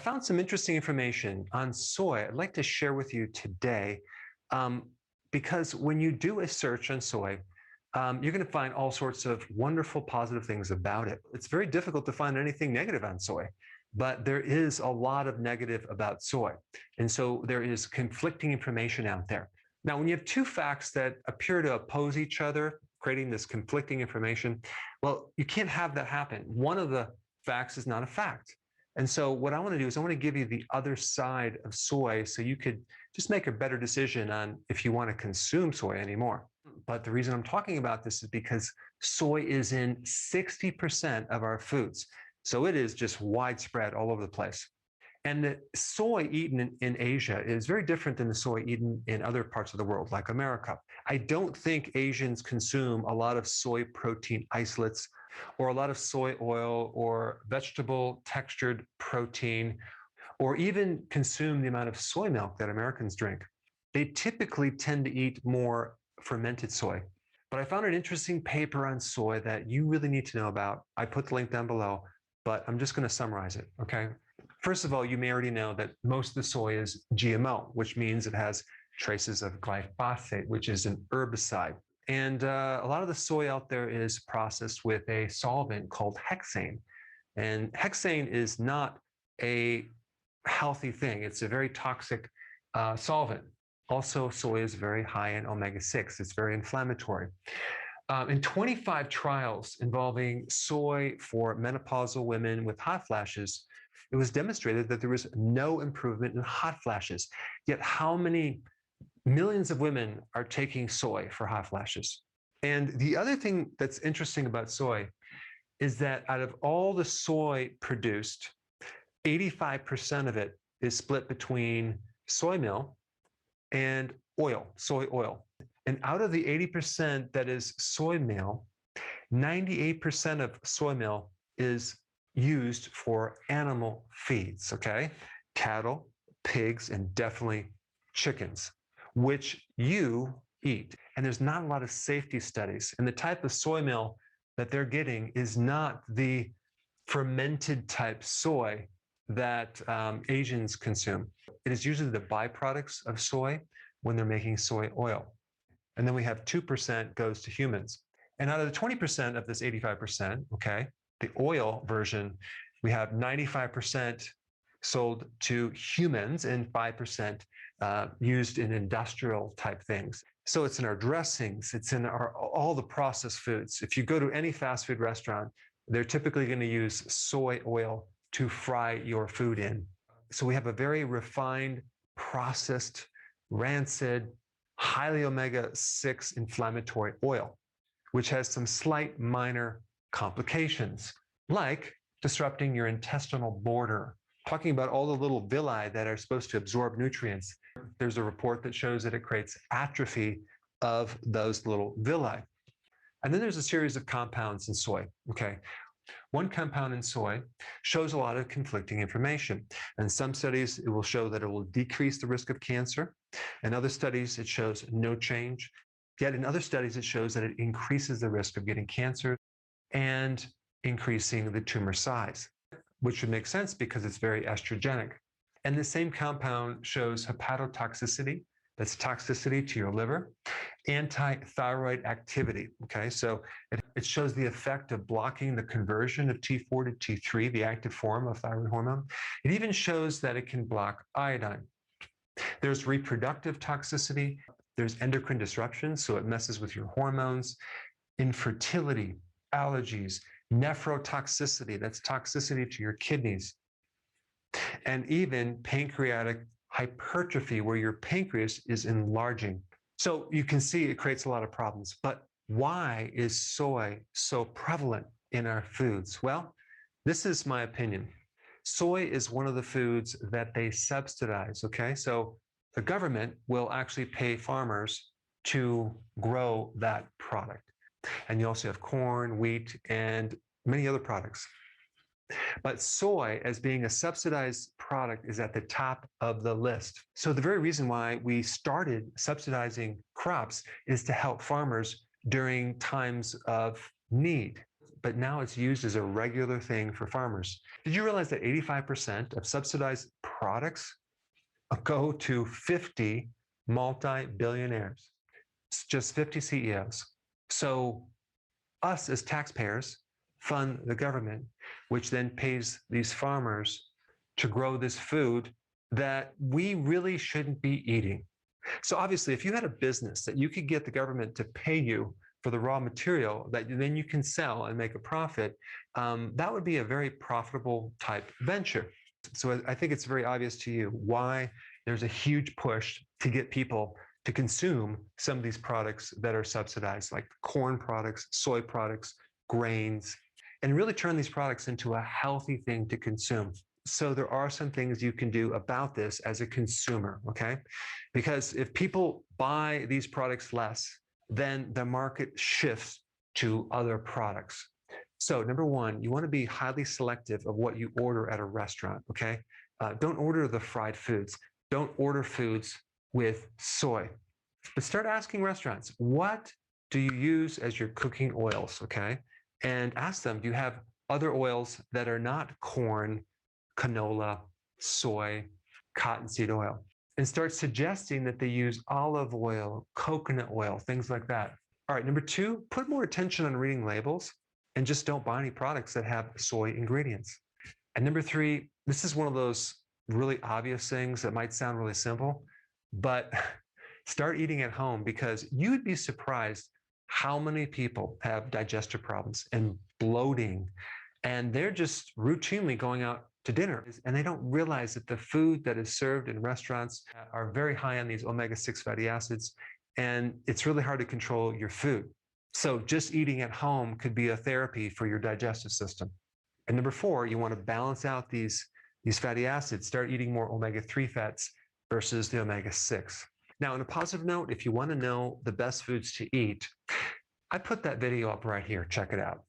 I found some interesting information on soy I'd like to share with you today because when you do a search on soy, you're going to find all sorts of wonderful, positive things about it. It's very difficult to find anything negative on soy, but there is a lot of negative about soy. And so there is conflicting information out there. Now, when you have two facts that appear to oppose each other, creating this conflicting information, well, you can't have that happen. One of the facts is not a fact. And so what I want to do is I want to give you the other side of soy so you could just make a better decision on if you want to consume soy anymore. But the reason I'm talking about this is because soy is in 60% of our foods. So it is just widespread all over the place. And the soy eaten in Asia is very different than the soy eaten in other parts of the world, like America. I don't think Asians consume a lot of soy protein isolates or a lot of soy oil or vegetable textured protein, or even consume the amount of soy milk that Americans drink. They typically tend to eat more fermented soy. But I found an interesting paper on soy that you really need to know about. I put the link down below, but I'm just going to summarize it, okay? First of all, you may already know that most of the soy is GMO, which means it has traces of glyphosate, which is an herbicide. And a lot of the soy out there is processed with a solvent called hexane. And hexane is not a healthy thing. It's a very toxic solvent. Also, soy is very high in omega-6. It's very inflammatory. In 25 trials involving soy for menopausal women with hot flashes, it was demonstrated that there was no improvement in hot flashes. Yet how many millions of women are taking soy for hot flashes? And the other thing that's interesting about soy is that out of all the soy produced, 85% of it is split between soy meal and oil, soy oil. And out of the 80% that is soy meal, 98% of soy meal is used for animal feeds, okay? Cattle, pigs, and definitely chickens, which you eat. And there's not a lot of safety studies. And the type of soy meal that they're getting is not the fermented type soy that Asians consume. It is usually the byproducts of soy when they're making soy oil. And then we have 2% goes to humans. And out of the 20% of this 85%, okay, the oil version, we have 95% sold to humans and 5% used in industrial type things. So it's in our dressings, it's in all the processed foods. If you go to any fast food restaurant, they're typically going to use soy oil to fry your food in. So we have a very refined, processed, rancid, highly omega-6 inflammatory oil, which has some slight minor complications, like disrupting your intestinal border. Talking about all the little villi that are supposed to absorb nutrients. There's a report that shows that it creates atrophy of those little villi. And then there's a series of compounds in soy, okay? One compound in soy shows a lot of conflicting information. In some studies, it will show that it will decrease the risk of cancer. In other studies, it shows no change. Yet in other studies, it shows that it increases the risk of getting cancer and increasing the tumor size, which would make sense because it's very estrogenic. And the same compound shows hepatotoxicity, that's toxicity to your liver, anti-thyroid activity, okay? So it shows the effect of blocking the conversion of T4 to T3, the active form of thyroid hormone. It even shows that it can block iodine. There's reproductive toxicity, there's endocrine disruption, so it messes with your hormones, infertility, allergies, nephrotoxicity, that's toxicity to your kidneys, and even pancreatic hypertrophy, where your pancreas is enlarging. So you can see it creates a lot of problems. But why is soy so prevalent in our foods? Well, this is my opinion. Soy is one of the foods that they subsidize, okay? So the government will actually pay farmers to grow that product. And you also have corn, wheat, and many other products. But soy, as being a subsidized product, is at the top of the list. So the very reason why we started subsidizing crops is to help farmers during times of need. but now it's used as a regular thing for farmers. Did you realize that 85% of subsidized products go to 50 multi-billionaires? It's just 50 CEOs. So us as taxpayers fund the government, which then pays these farmers to grow this food that we really shouldn't be eating. So obviously, if you had a business that you could get the government to pay you for the raw material that then you can sell and make a profit, that would be a very profitable type venture. So I think it's very obvious to you why there's a huge push to get people to consume some of these products that are subsidized, like corn products, soy products, grains, and really turn these products into a healthy thing to consume. So there are some things you can do about this as a consumer, okay? Because if people buy these products less, then the market shifts to other products. So number one, you want to be highly selective of what you order at a restaurant, okay? Don't order the fried foods. Don't order foods with soy. But start asking restaurants, what do you use as your cooking oils, okay? And ask them, do you have other oils that are not corn, canola, soy, cottonseed oil? And start suggesting that they use olive oil, coconut oil, things like that. All right, number two, put more attention on reading labels and just don't buy any products that have soy ingredients. And number three, this is one of those really obvious things that might sound really simple, but start eating at home, because you'd be surprised how many people have digestive problems and bloating, and they're just routinely going out to dinner, and they don't realize that the food that is served in restaurants are very high on these omega-6 fatty acids, and it's really hard to control your food. So just eating at home could be a therapy for your digestive system. And number four, you want to balance out these fatty acids. Start eating more omega-3 fats versus the omega-6. Now, on a positive note, if you want to know the best foods to eat, I put that video up right here. Check it out.